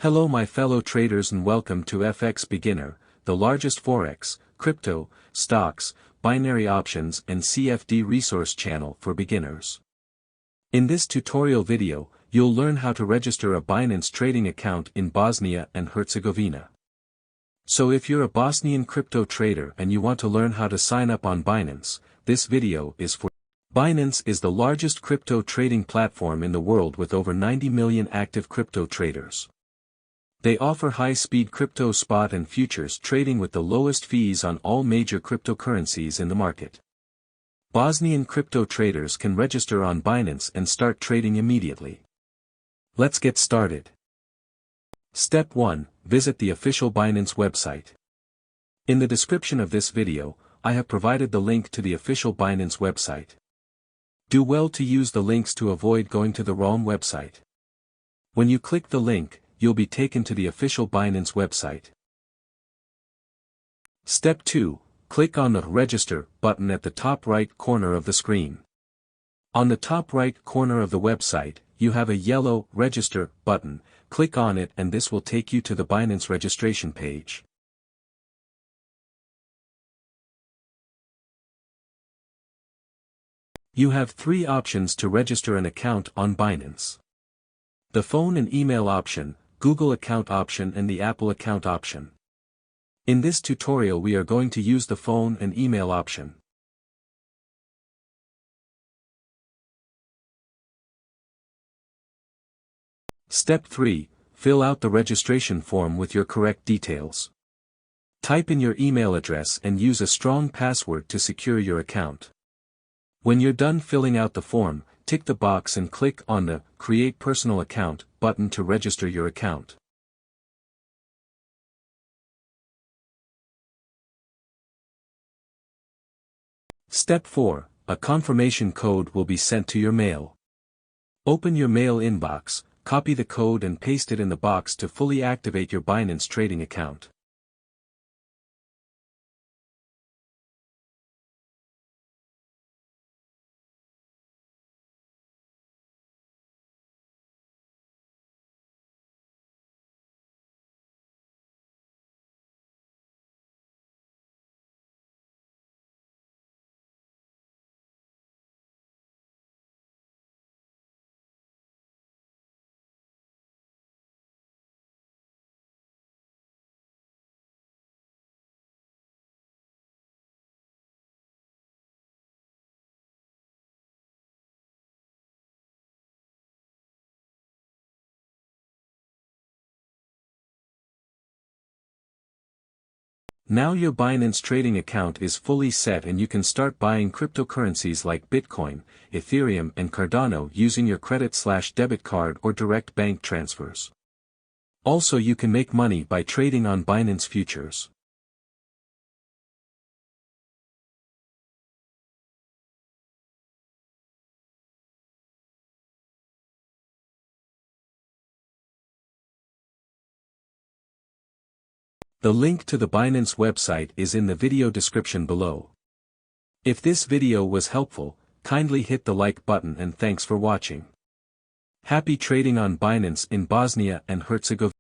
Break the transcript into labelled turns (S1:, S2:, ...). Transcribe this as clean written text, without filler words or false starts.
S1: Hello my fellow traders and welcome to FX Beginner, the largest forex, crypto, stocks, binary options and CFD resource channel for beginners. In this tutorial video, you'll learn how to register a Binance trading account in Bosnia and Herzegovina. So if you're a Bosnian crypto trader and you want to learn how to sign up on Binance, this video is for you. Binance is the largest crypto trading platform in the world with over 90 million active crypto traders. They offer high-speed crypto spot and futures trading with the lowest fees on all major cryptocurrencies in the market. Bosnian crypto traders can register on Binance and start trading immediately. Let's get started. Step 1. Visit the official Binance website. In the description of this video, I have provided the link to the official Binance website. Do well to use the links to avoid going to the wrong website. When you click the link, you'll be taken to the official Binance website. Step 2. Click on the Register button at the top right corner of the screen. On the top right corner of the website, you have a yellow Register button. Click on it and this will take you to the Binance registration page. You have 3 options to register an account on Binance: the phone and email option, Google account option and the Apple account option. In this tutorial we are going to use the phone and email option. Step 3. Fill out the registration form with your correct details. Type in your email address and use a strong password to secure your account. When you're done filling out the form, tick the box and click on the Create Personal Account button to register your account. Step 4. A confirmation code will be sent to your mail. Open your mail inbox, copy the code and paste it in the box to fully activate your Binance trading account. Now your Binance trading account is fully set and you can start buying cryptocurrencies like Bitcoin, Ethereum and Cardano using your credit/debit card or direct bank transfers. Also you can make money by trading on Binance futures. The link to the Binance website is in the video description below. If this video was helpful, kindly hit the like button and thanks for watching. Happy trading on Binance in Bosnia and Herzegovina.